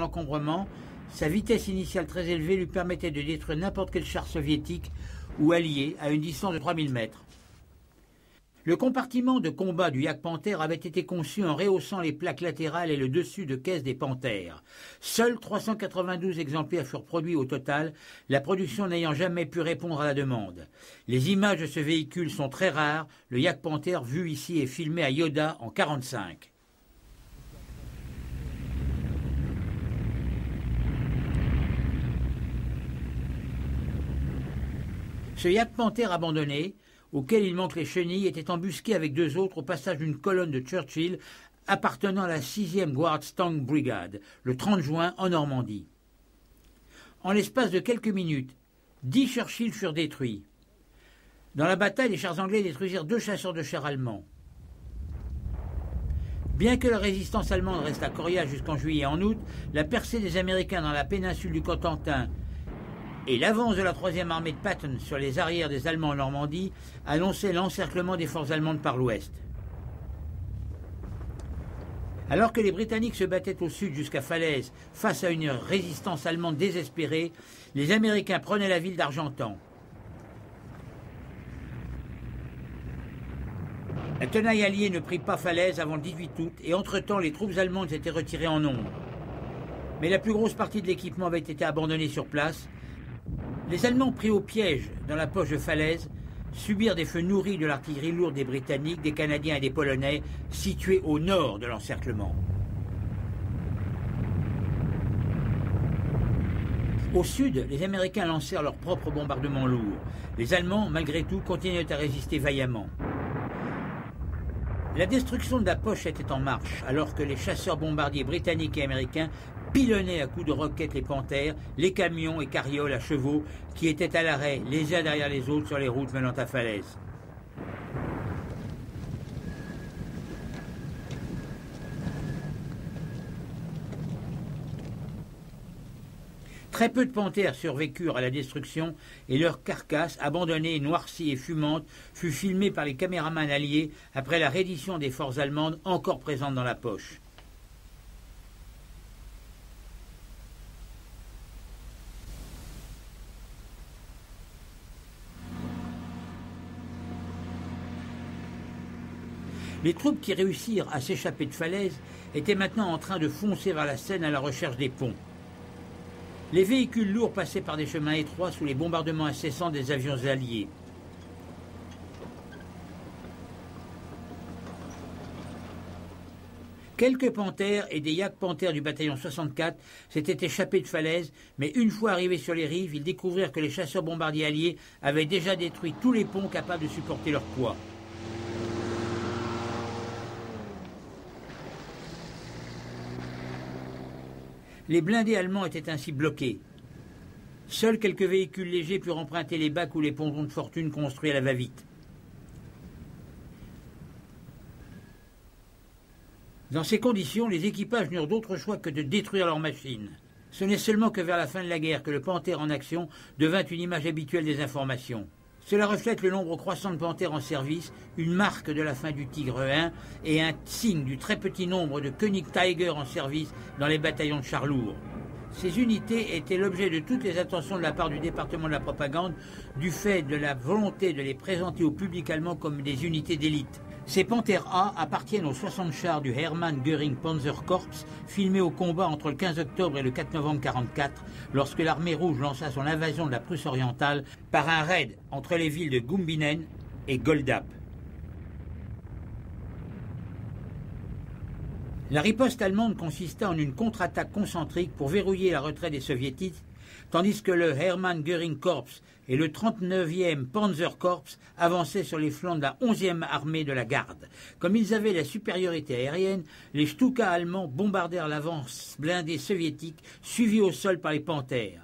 l'encombrement, sa vitesse initiale très élevée lui permettait de détruire n'importe quel char soviétique ou allié à une distance de 3000 mètres. Le compartiment de combat du Yak Panther avait été conçu en rehaussant les plaques latérales et le dessus de caisse des Panthers. Seuls 392 exemplaires furent produits au total, la production n'ayant jamais pu répondre à la demande. Les images de ce véhicule sont très rares, le Yak Panther vu ici est filmé à Yoda en 1945. Ce Yak Panther abandonné, auquel il manque les chenilles, était embusqué avec deux autres au passage d'une colonne de Churchill appartenant à la 6e Guards Tank Brigade, le 30 juin en Normandie. En l'espace de quelques minutes, 10 Churchill furent détruits. Dans la bataille, les chars anglais détruisirent 2 chasseurs de chars allemands. Bien que la résistance allemande reste à coriace jusqu'en juillet et en août, la percée des Américains dans la péninsule du Cotentin et l'avance de la 3e armée de Patton sur les arrières des Allemands en Normandie annonçaient l'encerclement des forces allemandes par l'ouest. Alors que les Britanniques se battaient au sud jusqu'à Falaise face à une résistance allemande désespérée, les Américains prenaient la ville d'Argentan. La tenaille alliée ne prit pas Falaise avant le 18 août et entre-temps les troupes allemandes s'étaient retirées en nombre. Mais la plus grosse partie de l'équipement avait été abandonnée sur place. Les Allemands pris au piège dans la poche de Falaise subirent des feux nourris de l'artillerie lourde des Britanniques, des Canadiens et des Polonais situés au nord de l'encerclement. Au sud, les Américains lancèrent leurs propres bombardements lourds. Les Allemands, malgré tout, continuaient à résister vaillamment. La destruction de la poche était en marche, alors que les chasseurs bombardiers britanniques et américains pilonnaient à coups de roquettes les Panthers, les camions et carrioles à chevaux qui étaient à l'arrêt les uns derrière les autres sur les routes menant à Falaise. Très peu de panthères survécurent à la destruction et leur carcasse, abandonnée, noircie et fumante, fut filmée par les caméramans alliés après la reddition des forces allemandes encore présentes dans la poche. Les troupes qui réussirent à s'échapper de Falaise étaient maintenant en train de foncer vers la Seine à la recherche des ponts. Les véhicules lourds passaient par des chemins étroits sous les bombardements incessants des avions alliés. Quelques Panthers et des Yak Panthers du bataillon 64 s'étaient échappés de Falaise, mais une fois arrivés sur les rives, ils découvrirent que les chasseurs bombardiers alliés avaient déjà détruit tous les ponts capables de supporter leur poids. Les blindés allemands étaient ainsi bloqués. Seuls quelques véhicules légers purent emprunter les bacs ou les pontons de fortune construits à la va-vite. Dans ces conditions, les équipages n'eurent d'autre choix que de détruire leurs machines. Ce n'est seulement que vers la fin de la guerre que le Panther en action devint une image habituelle des informations. Cela reflète le nombre croissant de Panthers en service, une marque de la fin du Tigre 1 et un signe du très petit nombre de König Tiger en service dans les bataillons de chars lourds. Ces unités étaient l'objet de toutes les attentions de la part du département de la propagande du fait de la volonté de les présenter au public allemand comme des unités d'élite. Ces Panthers A appartiennent aux 60 chars du Hermann Göring Panzerkorps, filmés au combat entre le 15 octobre et le 4 novembre 1944, lorsque l'armée rouge lança son invasion de la Prusse orientale par un raid entre les villes de Gumbinnen et Goldap. La riposte allemande consista en une contre-attaque concentrique pour verrouiller la retraite des soviétiques, tandis que le Hermann Göring Korps et le 39e Panzerkorps avançaient sur les flancs de la 11e armée de la garde. Comme ils avaient la supériorité aérienne, les Stuka allemands bombardèrent l'avance blindée soviétique, suivie au sol par les Panthers.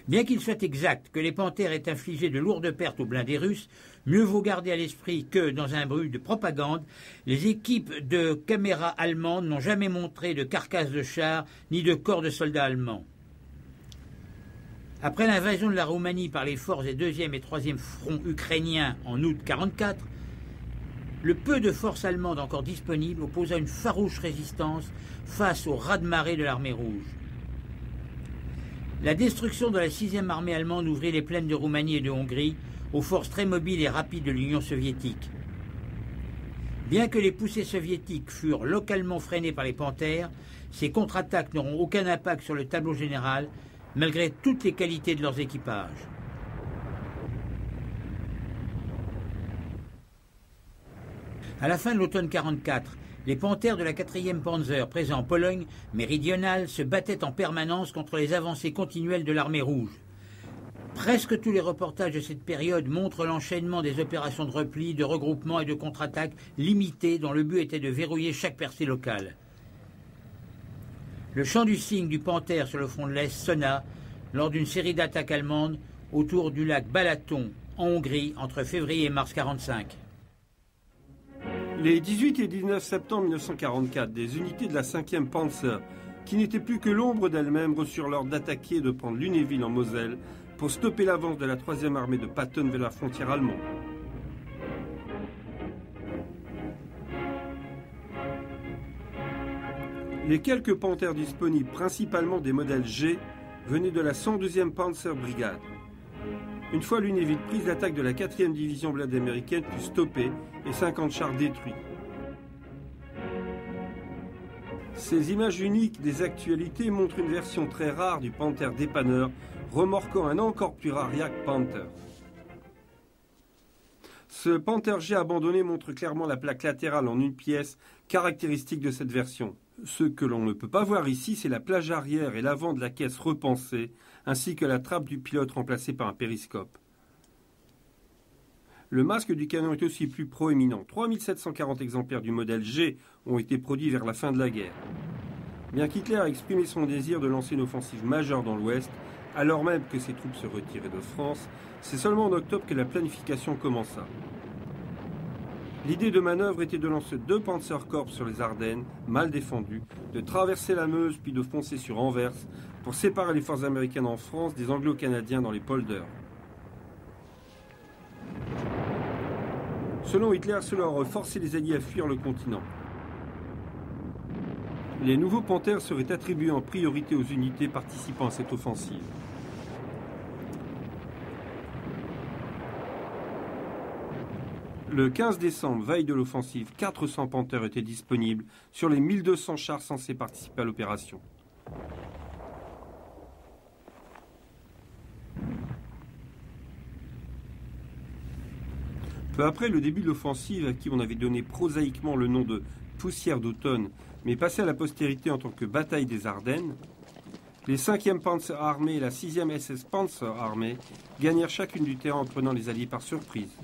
Bien qu'il soit exact que les Panthers aient infligé de lourdes pertes aux blindés russes, mieux vaut garder à l'esprit que, dans un bruit de propagande, les équipes de caméras allemandes n'ont jamais montré de carcasses de chars ni de corps de soldats allemands. Après l'invasion de la Roumanie par les forces des 2e et 3e fronts ukrainiens en août 1944, le peu de forces allemandes encore disponibles opposa une farouche résistance face au raz-de-marée de l'armée rouge. La destruction de la 6e armée allemande ouvrit les plaines de Roumanie et de Hongrie aux forces très mobiles et rapides de l'Union soviétique. Bien que les poussées soviétiques furent localement freinées par les panthères, ces contre-attaques n'auront aucun impact sur le tableau général, malgré toutes les qualités de leurs équipages. À la fin de l'automne 1944, les panthères de la 4e Panzer, présents en Pologne méridionale, se battaient en permanence contre les avancées continuelles de l'armée rouge. Presque tous les reportages de cette période montrent l'enchaînement des opérations de repli, de regroupement et de contre-attaque limitées dont le but était de verrouiller chaque percée locale. Le chant du cygne du panthère sur le front de l'Est sonna lors d'une série d'attaques allemandes autour du lac Balaton, en Hongrie, entre février et mars 1945. Les 18 et 19 septembre 1944, des unités de la 5e Panzer, qui n'étaient plus que l'ombre d'elles-mêmes, reçurent l'ordre d'attaquer et de prendre Lunéville en Moselle pour stopper l'avance de la 3e armée de Patton vers la frontière allemande. Les quelques panthères disponibles, principalement des modèles G, venaient de la 112e Panzer Brigade. Une fois Lunéville prise, l'attaque de la 4e division blindée américaine fut stoppée et 50 chars détruits. Ces images uniques des actualités montrent une version très rare du Panther dépanneur, remorquant un encore plus rare Yak Panther. Ce Panther G abandonné montre clairement la plaque latérale en une pièce, caractéristique de cette version. Ce que l'on ne peut pas voir ici, c'est la plage arrière et l'avant de la caisse repensée, ainsi que la trappe du pilote remplacée par un périscope. Le masque du canon est aussi plus proéminent. 3740 exemplaires du modèle G ont été produits vers la fin de la guerre. Bien qu'Hitler a exprimé son désir de lancer une offensive majeure dans l'Ouest, alors même que ses troupes se retiraient de France, c'est seulement en octobre que la planification commença. L'idée de manœuvre était de lancer 2 Panzerkorps sur les Ardennes, mal défendues, de traverser la Meuse puis de foncer sur Anvers pour séparer les forces américaines en France des Anglo-Canadiens dans les polders. Selon Hitler, cela aurait forcé les Alliés à fuir le continent. Les nouveaux Panthers seraient attribués en priorité aux unités participant à cette offensive. Le 15 décembre, veille de l'offensive, 400 Panthers étaient disponibles sur les 1200 chars censés participer à l'opération. Peu après le début de l'offensive, à qui on avait donné prosaïquement le nom de poussière d'automne, mais passé à la postérité en tant que bataille des Ardennes, les 5e Panzer Armée et la 6e SS Panzer Armée gagnèrent chacune du terrain en prenant les Alliés par surprise.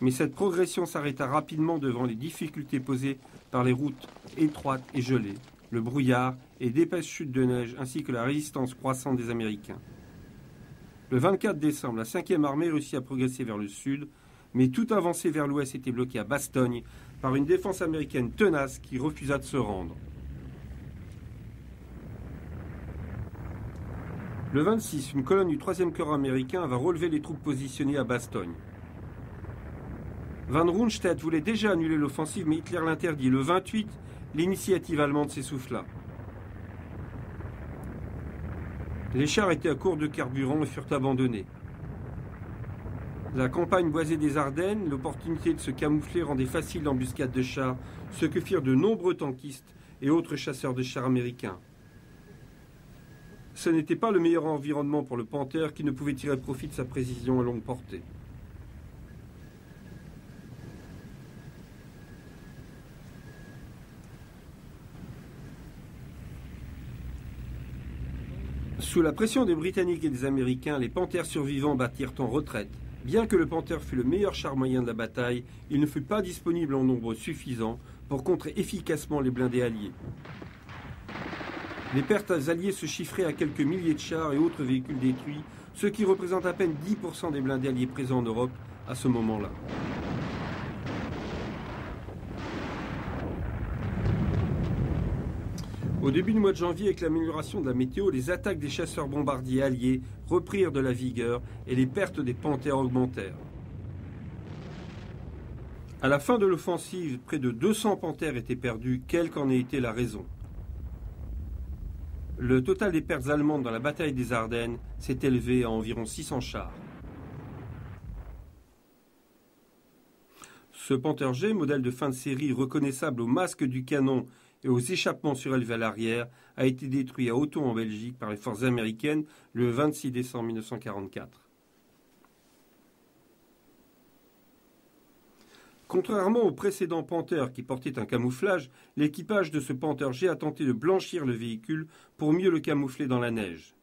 Mais cette progression s'arrêta rapidement devant les difficultés posées par les routes étroites et gelées, le brouillard et d'épaisses chutes de neige, ainsi que la résistance croissante des Américains. Le 24 décembre, la 5e armée réussit à progresser vers le sud, mais toute avancée vers l'ouest était bloquée à Bastogne par une défense américaine tenace qui refusa de se rendre. Le 26, une colonne du 3e corps américain va relever les troupes positionnées à Bastogne. Von Rundstedt voulait déjà annuler l'offensive, mais Hitler l'interdit. Le 28, l'initiative allemande s'essouffla. Les chars étaient à court de carburant et furent abandonnés. La campagne boisée des Ardennes, l'opportunité de se camoufler rendait facile l'embuscade de chars, ce que firent de nombreux tankistes et autres chasseurs de chars américains. Ce n'était pas le meilleur environnement pour le Panther qui ne pouvait tirer profit de sa précision à longue portée. Sous la pression des Britanniques et des Américains, les Panthers survivants battirent en retraite. Bien que le Panther fût le meilleur char moyen de la bataille, il ne fut pas disponible en nombre suffisant pour contrer efficacement les blindés alliés. Les pertes alliées se chiffraient à quelques milliers de chars et autres véhicules détruits, ce qui représente à peine 10% des blindés alliés présents en Europe à ce moment-là. Au début du mois de janvier, avec l'amélioration de la météo, les attaques des chasseurs bombardiers alliés reprirent de la vigueur et les pertes des Panthers augmentèrent. À la fin de l'offensive, près de 200 panthères étaient perdues, quelle qu'en ait été la raison. Le total des pertes allemandes dans la bataille des Ardennes s'est élevé à environ 600 chars. Ce Panther G, modèle de fin de série reconnaissable au masque du canon et aux échappements surélevés à l'arrière, a été détruit à Houghton en Belgique par les forces américaines le 26 décembre 1944. Contrairement au précédent Panther qui portait un camouflage, l'équipage de ce Panther G a tenté de blanchir le véhicule pour mieux le camoufler dans la neige.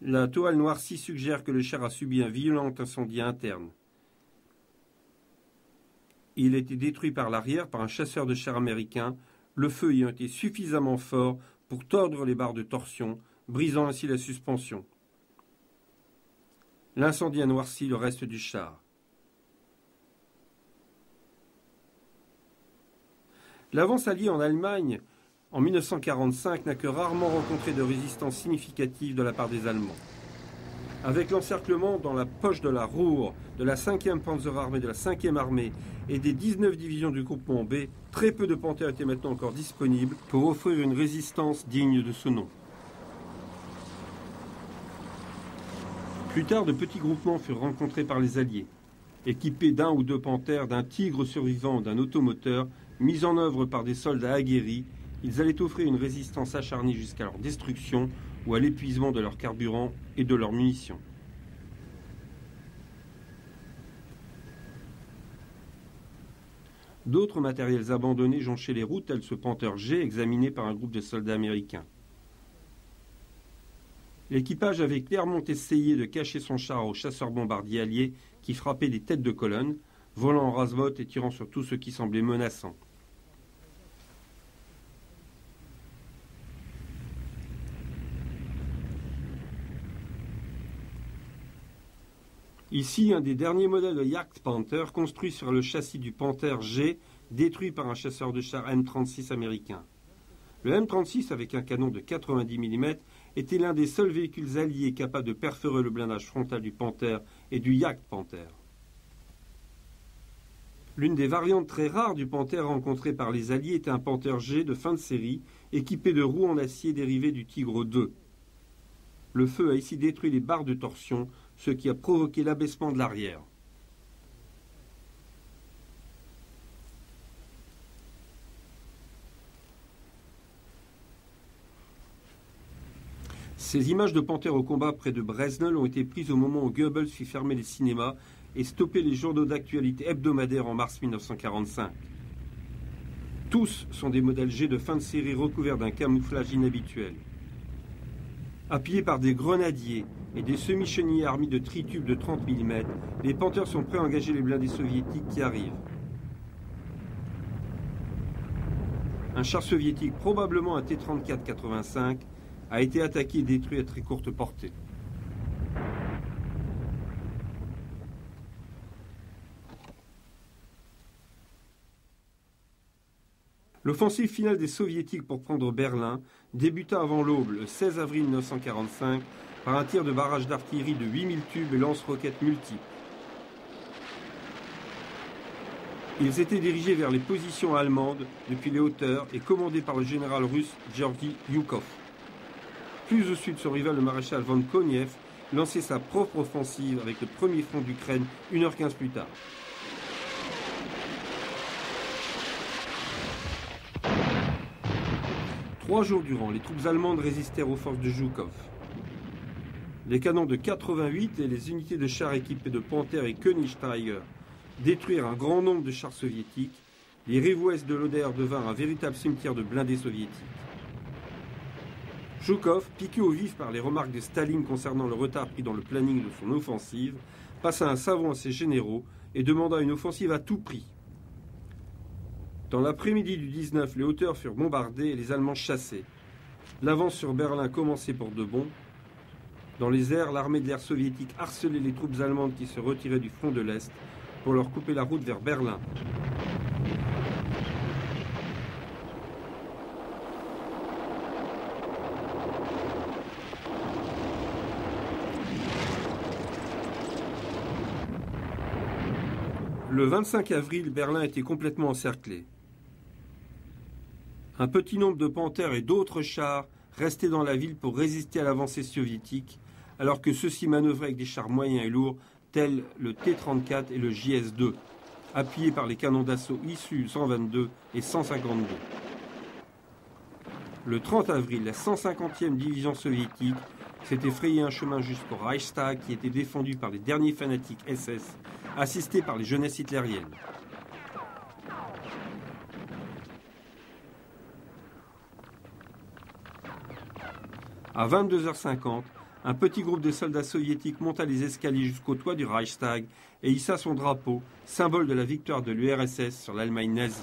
La toile noircie suggère que le char a subi un violent incendie interne. Il a été détruit par l'arrière par un chasseur de chars américain, le feu ayant été suffisamment fort pour tordre les barres de torsion, brisant ainsi la suspension. L'incendie a noirci le reste du char. L'avance alliée en Allemagne en 1945 n'a que rarement rencontré de résistance significative de la part des Allemands. Avec l'encerclement dans la poche de la Ruhr, de la 5e Panzerarmee, de la 5e armée et des 19 divisions du groupement B, très peu de panthères étaient maintenant encore disponibles pour offrir une résistance digne de ce nom. Plus tard, de petits groupements furent rencontrés par les Alliés. Équipés d'un ou deux panthères, d'un tigre survivant ou d'un automoteur, mis en œuvre par des soldats aguerris, ils allaient offrir une résistance acharnée jusqu'à leur destruction ou à l'épuisement de leur carburant et de leurs munitions. D'autres matériels abandonnés jonchaient les routes, tels ce Panther G examiné par un groupe de soldats américains. L'équipage avait clairement essayé de cacher son char aux chasseurs-bombardiers alliés qui frappaient des têtes de colonne, volant en rase-motte et tirant sur tout ce qui semblait menaçant. Ici, un des derniers modèles de Jagdpanther construit sur le châssis du Panther G, détruit par un chasseur de chars M36 américain. Le M36, avec un canon de 90 mm, était l'un des seuls véhicules alliés capables de perforer le blindage frontal du Panther et du Jagdpanther. L'une des variantes très rares du Panther rencontré par les Alliés était un Panther G de fin de série, équipé de roues en acier dérivées du Tigre II. Le feu a ici détruit les barres de torsion, ce qui a provoqué l'abaissement de l'arrière. Ces images de panthères au combat près de Bresnel ont été prises au moment où Goebbels fit fermer les cinémas et stopper les journaux d'actualité hebdomadaires en mars 1945. Tous sont des modèles G de fin de série recouverts d'un camouflage inhabituel. Appuyés par des grenadiers et des semi-chenillés armés de tritubes de 30 mm, les Panthers sont prêts à engager les blindés soviétiques qui arrivent. Un char soviétique, probablement un T-34-85, a été attaqué et détruit à très courte portée. L'offensive finale des Soviétiques pour prendre Berlin débuta avant l'aube, le 16 avril 1945, par un tir de barrage d'artillerie de 8000 tubes et lance-roquettes multiples. Ils étaient dirigés vers les positions allemandes depuis les hauteurs et commandés par le général russe Georgi Yukov. Plus au sud, son rival, le maréchal von Konev, lançait sa propre offensive avec le premier front d'Ukraine 1h15 plus tard. Trois jours durant, les troupes allemandes résistèrent aux forces de Zhukov. Les canons de 88 et les unités de chars équipés de Panther et Königsteiger détruirent un grand nombre de chars soviétiques. Les rives ouest de l'Oder devinrent un véritable cimetière de blindés soviétiques. Zhukov, piqué au vif par les remarques de Staline concernant le retard pris dans le planning de son offensive, passa un savon à ses généraux et demanda une offensive à tout prix. Dans l'après-midi du 19, les hauteurs furent bombardées et les Allemands chassés. L'avance sur Berlin commençait pour de bon. Dans les airs, l'armée de l'air soviétique harcelait les troupes allemandes qui se retiraient du front de l'Est pour leur couper la route vers Berlin. Le 25 avril, Berlin était complètement encerclé. Un petit nombre de panthères et d'autres chars restaient dans la ville pour résister à l'avancée soviétique, alors que ceux-ci manœuvraient avec des chars moyens et lourds, tels le T-34 et le JS-2, appuyés par les canons d'assaut Isu-122 et 152. Le 30 avril, la 150e division soviétique s'était frayé un chemin jusqu'au Reichstag qui était défendu par les derniers fanatiques SS, assistés par les jeunesses hitlériennes. À 22h50, un petit groupe de soldats soviétiques monta les escaliers jusqu'au toit du Reichstag et hissa son drapeau, symbole de la victoire de l'URSS sur l'Allemagne nazie.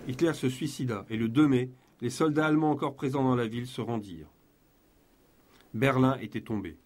Hitler se suicida et le 2 mai, les soldats allemands encore présents dans la ville se rendirent. Berlin était tombé.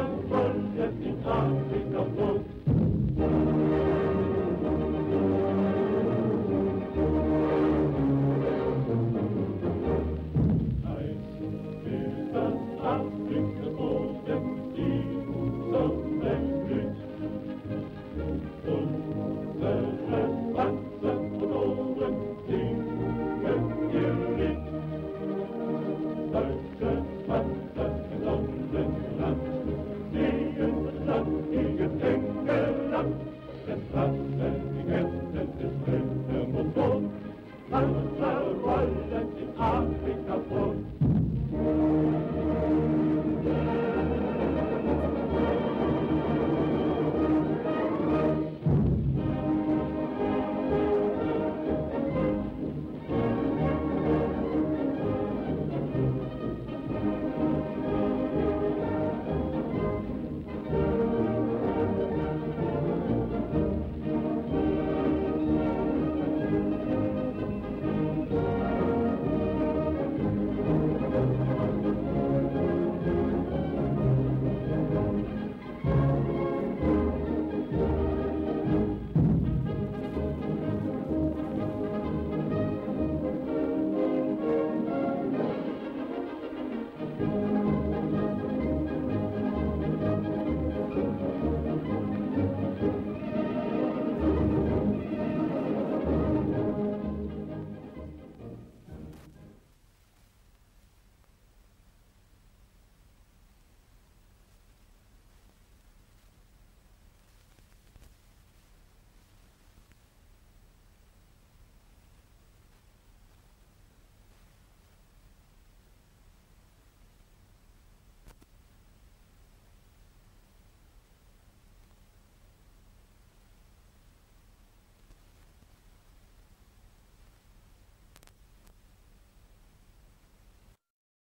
Kampol, jetzt in Afrika,